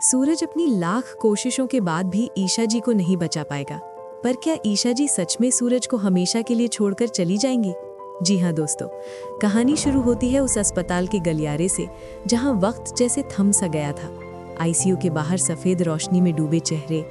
सूरज अपनी लाख कोशिशों के बाद भी ईशा जी को नहीं बचा पाएगा। पर क्या ईशा जी सच में सूरज को हमेशा के लिए छोड़कर चली जाएंगी? जी हाँ दोस्तों, कहानी शुरू होती है उस अस्पताल के गलियारे से जहां वक्त जैसे थम सा गया था। आईसीयू के बाहर सफेद रोशनी में डूबे चेहरे,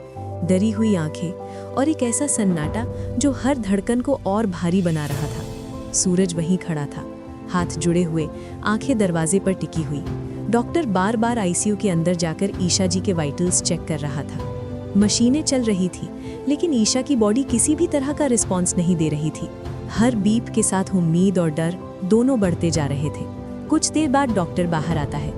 डरी हुई आंखें और एक ऐसा सन्नाटा जो हर धड़कन को और भारी बना रहा था। सूरज वहीं खड़ा था, हाथ जुड़े हुए, आंखें दरवाजे पर टिकी हुई। डॉक्टर बार बार आईसीयू के अंदर जाकर ईशा जी के वाइटल्स चेक कर रहा था। मशीनें चल रही थी, लेकिन ईशा की बॉडी किसी भी तरह का रिस्पॉन्स नहीं दे रही थी। हर बीप के साथ उम्मीद और डर दोनों बढ़ते जा रहे थे। कुछ देर बाद डॉक्टर बाहर आता है।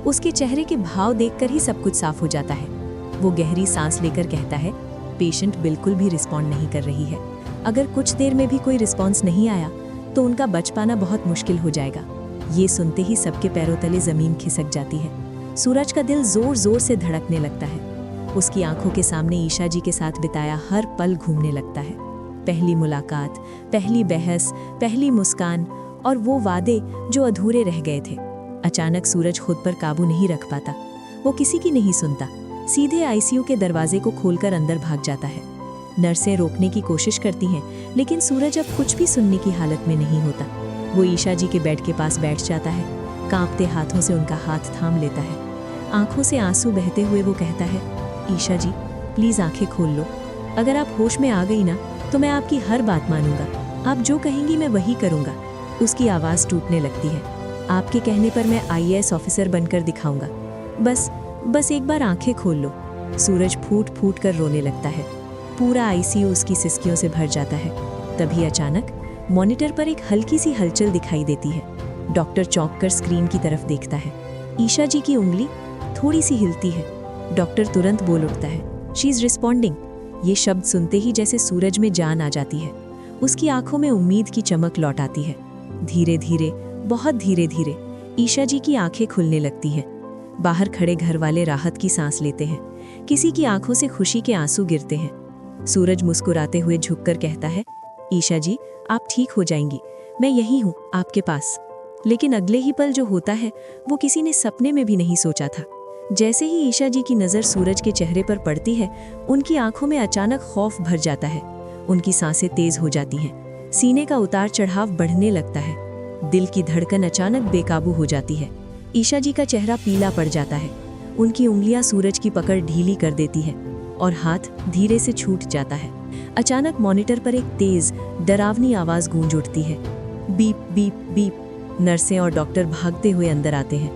उसके चेहरे के भाव देखकर ही सब कुछ साफ हो जाता है। वो गहरी सांस लेकर कहता है, पेशेंट बिल्कुल भी रिस्पॉन्ड नहीं कर रही है। अगर कुछ देर में भी कोई रिस्पॉन्स नहीं आया तो उनका बच पाना बहुत मुश्किल हो जाएगा। ये सुनते ही सबके पैरों तले जमीन खिसक जाती है। सूरज का दिल जोर जोर से धड़कने लगता है। उसकी आंखों के सामने ईशा जी के साथ बिताया हर पल घूमने लगता है। पहली मुलाकात, पहली बहस, पहली मुस्कान और वो वादे जो अधूरे रह गए थे। अचानक सूरज खुद पर काबू नहीं रख पाता। वो किसी की नहीं सुनता, सीधे आईसीयू के दरवाजे को खोलकर अंदर भाग जाता है। नर्सें रोकने की कोशिश करती हैं, लेकिन सूरज अब कुछ भी सुनने की हालत में नहीं होता। वो ईशा जी के बेड के पास बैठ जाता है, कांपते हाथों से उनका हाथ थाम लेता है। आंखों से आंसू बहते हुए वो कहता है, ईशा जी प्लीज़ आंखें खोल लो। अगर आप होश में आ गई ना तो मैं आपकी हर बात मानूंगा। आप जो कहेंगी मैं वही करूंगा। उसकी आवाज़ टूटने लगती है। आपके कहने पर मैं आईएएस ऑफिसर बनकर दिखाऊंगा। बस एक बार आंखें खोल लो। सूरज फूट फूट कर रोने लगता है। पूरा आईसीयू उसकी सिसकियों से भर जाता है। तभी अचानक मॉनिटर पर एक हल्की सी हलचल दिखाई देती है। डॉक्टर चौंक कर स्क्रीन की तरफ देखता है। ईशा जी की उंगली थोड़ी सी हिलती है। डॉक्टर तुरंत बोल उठता है, शी इज रिस्पॉन्डिंग। ये शब्द सुनते ही जैसे सूरज में जान आ जाती है। उसकी आंखों में उम्मीद की चमक लौट आती है। धीरे धीरे, बहुत धीरे धीरे ईशा जी की आंखें खुलने लगती हैं। बाहर खड़े घर वाले राहत की सांस लेते हैं। किसी की आंखों से खुशी के आंसू गिरते हैं। सूरज मुस्कुराते हुए झुककर कहता है, ईशा जी आप ठीक हो जाएंगी, मैं यही हूँ आपके पास। लेकिन अगले ही पल जो होता है वो किसी ने सपने में भी नहीं सोचा था। जैसे ही ईशा जी की नज़र सूरज के चेहरे पर पड़ती है, उनकी आंखों में अचानक खौफ भर जाता है। उनकी सांसें तेज हो जाती हैं, सीने का उतार चढ़ाव बढ़ने लगता है। दिल की धड़कन अचानक बेकाबू हो जाती है। ईशा जी का चेहरा पीला पड़ जाता है। उनकी उंगलियां सूरज की पकड़ ढीली कर देती है और हाथ धीरे से छूट जाता है। अचानक मॉनिटर पर एक तेज, डरावनी आवाज गूंज उठती है, बीप बीप बीप। नर्सें और डॉक्टर भागते हुए अंदर आते हैं।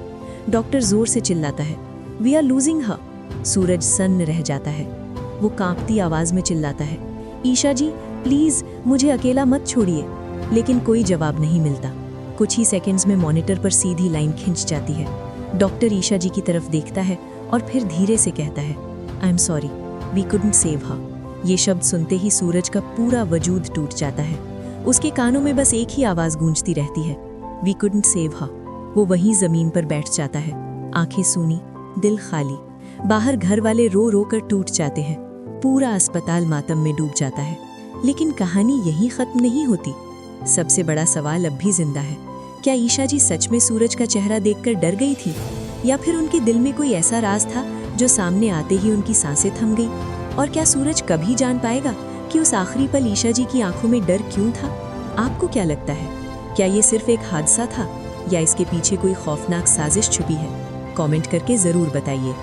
डॉक्टर जोर से चिल्लाता है, वी आर लूजिंग हर। सूरज सन्न रह जाता है। वो कांपती आवाज में चिल्लाता है, ईशा जी प्लीज मुझे अकेला मत छोड़िए। लेकिन कोई जवाब नहीं मिलता। कुछ ही सेकंड्स में मॉनिटर पर सीधी लाइन खिंच जाती है। डॉक्टर ईशा जी की तरफ देखता है और फिर धीरे से कहता है, I am sorry, we couldn't save her. ये शब्द सुनते ही सूरज का पूरा वजूद टूट जाता है। उसके कानों में बस एक ही आवाज गूंजती रहती है, वी कुडंट सेव हर। वो वहीं जमीन पर बैठ जाता है, आंखें सूनी, दिल खाली। बाहर घर वाले रो रो कर टूट जाते हैं। पूरा अस्पताल मातम में डूब जाता है। लेकिन कहानी यहीं खत्म नहीं होती। सबसे बड़ा सवाल अब भी जिंदा है। क्या ईशा जी सच में सूरज का चेहरा देखकर डर गई थी, या फिर उनके दिल में कोई ऐसा राज था जो सामने आते ही उनकी सांसें थम गई? और क्या सूरज कभी जान पाएगा कि उस आखिरी पल ईशा जी की आंखों में डर क्यों था? आपको क्या लगता है, क्या ये सिर्फ एक हादसा था या इसके पीछे कोई खौफनाक साजिश छुपी है? कमेंट करके जरूर बताइए।